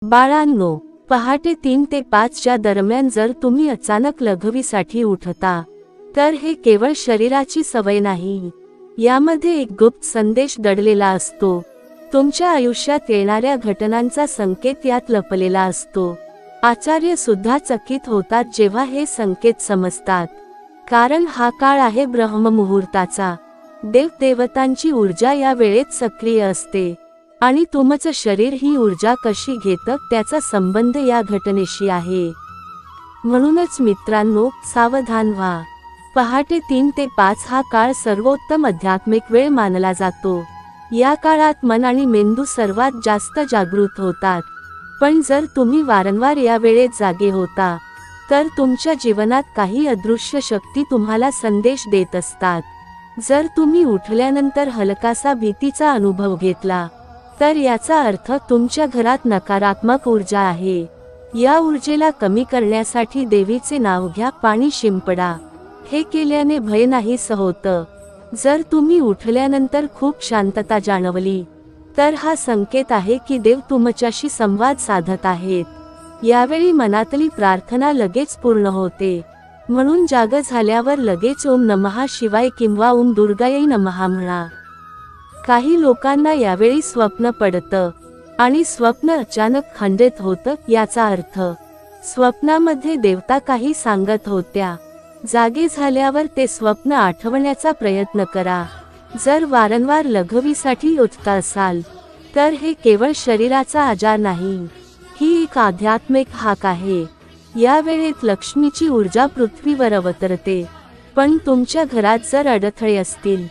बाळांनो, पहाटे 3 ते 5 च्या दरम्यान जर तुम्ही अचानक लघवीसाठी उठता, तर हे केवळ शरीराची सवय नाही. यामध्ये एक गुप्त संदेश दडलेला असतो. तुमच्या आयुष्यात येणाऱ्या घटनांचा संकेत यात लपलेला असतो. आचार्य सुद्धा चकित होतात जेव्हा हे संकेत समजतात, कारण हा काळ आहे ब्रह्ममुहूर्ताचा. देवदेवतांची ऊर्जा या वेळेत सक्रिय असते आणि तुमचं शरीर ही ऊर्जा कशी घेतं त्याचा संबंध या घटनेशी आहे. म्हणूनच मित्रांनो, सावधान व्हा. पहाटे 3 ते 5 हा काळ सर्वोत्तम आध्यात्मिक वेळ मानला जातो. या काळात मन आणि मेंदू सर्वात जास्त जागृत होतात. पण जर तुम्ही वारंवार या वेळेत जागे होता, तर तुमच्या जीवनात काही अदृश्य शक्ती तुम्हाला संदेश देत असतात. जर तुम्ही उठल्यानंतर हलकासा भीतीचा अनुभव घेतला, तर याचा अर्थ तुमच्या घरात नकारात्मक ऊर्जा आहे. या ऊर्जेला कमी करण्यासाठी देवीचे नाव घ्या, पाणी शिंपडा. हे केल्याने भय नाहीसं होतं. जर तुम्ही उठल्यानंतर खूप शांतता जाणवली, तर हा संकेत आहे की देव तुमच्याशी संवाद साधत आहेत. यावेळी मनातली प्रार्थना लगेच पूर्ण होते. म्हणून जाग झाल्यावर लगेच ओम नमः शिवाय किंवा ओम दुर्गायै नमः म्हणा. काही लोकांना यावेळी स्वप्न पडतं आणि स्वप्न अचानक खंडित होतं. याचा अर्थ स्वप्नामध्ये देवता काही सांगत होत्या. जागे झाल्यावर ते स्वप्न आठवण्याचा प्रयत्न करा. जर वारंवार लघवीसाठी उठता असाल, तर हे केवळ शरीराचा आजार नाही, ही एक आध्यात्मिक हाक आहे. या वेळेत लक्ष्मीची ऊर्जा पृथ्वीवर अवतरते. पण तुमच्या घरात जर अडथळे असतील,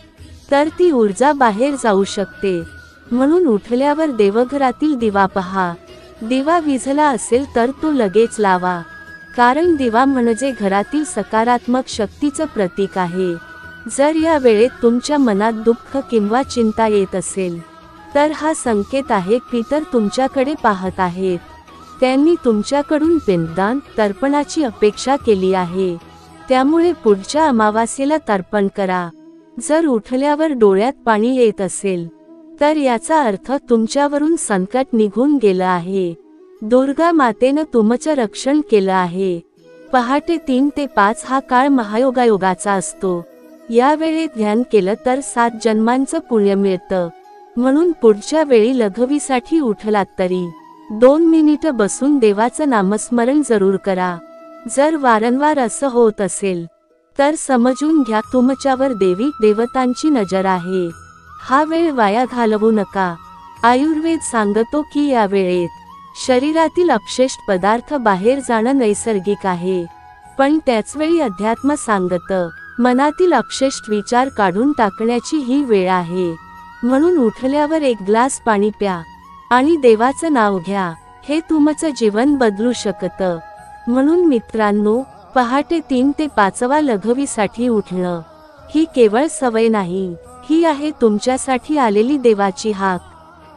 तर ती ऊर्जा बाहेर जाऊ शकते. म्हणून उठल्यावर देवघरातील दिवा पहा. दिवा विझला असेल तर तो लगेच लावा, कारण दिवा म्हणजे घरातील सकारात्मक शक्तीचं प्रतीक आहे. जर या वेळेत तुमच्या मनात दुःख किंवा चिंता येत असेल, तर हा संकेत आहे पितर तुमच्याकडे पाहत आहेत. त्यांनी तुमच्याकडून पिंडदान, तर्पणाची अपेक्षा केली आहे. त्यामुळे पुढच्या अमावास्येला तर्पण करा. जर उठल्यावर डोळ्यात पाणी येत असेल, तर याचा अर्थ तुमच्यावरून संकट निघून गेलं आहे. दुर्गा मातेनं तुमचं रक्षण केलं आहे. पहाटे 3 ते 5 हा काळ महायोगायोगाचा असतो. या वेळेत ध्यान केलं तर 7 जन्मांचं पुण्य मिळतं. म्हणून पुढच्या वेळी लघवीसाठी उठलात तरी 2 मिनिटं बसून देवाचं नामस्मरण जरूर करा. जर वारंवार असं होत असेल, तर समजून घ्या तुमच्यावर देवी देवतांची नजर आहे. हा वेळ वाया घालवू नका. आयुर्वेद सांगतो की या वेळेत शरीरातील अपशिष्ट पदार्थ बाहेर जाणं नैसर्गिक आहे. पण त्याचवेळी अध्यात्म सांगतं मनातील अपशिष्ट विचार काढून टाकण्याची ही वेळ आहे. म्हणून उठल्यावर 1 ग्लास पाणी प्या आणि देवाचं नाव घ्या. हे तुमचं जीवन बदलू शकतं. म्हणून मित्रांनो, पहाटे 3 ते 5 लघवीसाठी उठणं ही केवळ सवय नाही, ही आहे तुमच्यासाठी आलेली देवाची हाक.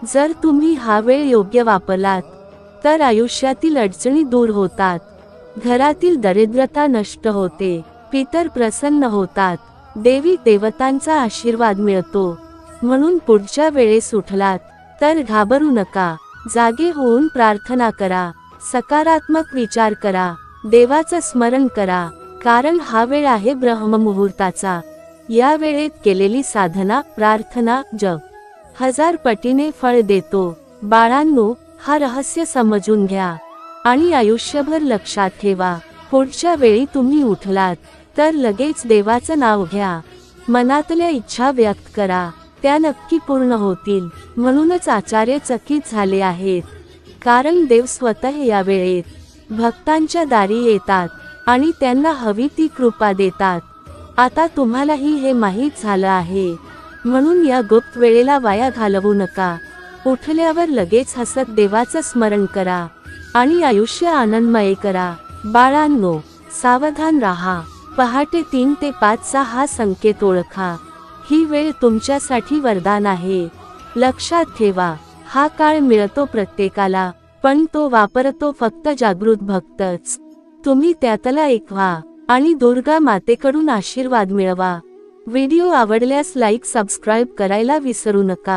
जर तुम्ही हा वेळ योग्य वापरलात, तर आयुष्यातील अडचणी दूर होतात, घरातील दरिद्रता नष्ट होते, पितर प्रसन्न होतात, देवी देवतांचा आशीर्वाद मिळतो. म्हणून पुढच्या वेळेस उठलात तर घाबरू नका. जागे होऊन प्रार्थना करा, सकारात्मक विचार करा, देवाचं स्मरण करा, कारण हा वेळ आहे ब्रह्ममुहूर्ताचा. या वेळेत केलेली साधना, प्रार्थना, जप 1000 पटीने फळ देतो. बाळांनो, हा रहस्य समजून घ्या आणि आयुष्यभर लक्षात ठेवा. पुढच्या वेळी तुम्ही उठलात तर लगेच देवाचं नाव घ्या. मनातल्या इच्छा व्यक्त करा, त्या नक्की पूर्ण होतील. म्हणूनच आचार्य चकित झाले आहेत, कारण देव स्वतः या वेळेत भक्तांच्या दारी येतात आणि त्यांना हवी ती कृपा देतात. आता तुम्हालाही हे माहीत झालं आहे. म्हणून या गुप्त वेळेला वाया घालवू नका. उठल्यावर लगेच हसत देवाचं स्मरण करा आणि आयुष्य आनंदमय करा. बाळांनो, सावधान राहा. पहाटे 3 ते 5 हा संकेत ओळखा. ही वेळ तुमच्यासाठी वरदान आहे. लक्षात ठेवा, हा काळ मिळतो प्रत्येकाला, पण तो वापरतो फक्त जागृत भक्तच. तुम्ही त्यातला एक व्हा आणि दुर्गा मातेकडून आशीर्वाद मिळवा. व्हिडिओ आवडल्यास लाईक, सबस्क्राईब करायला विसरू नका.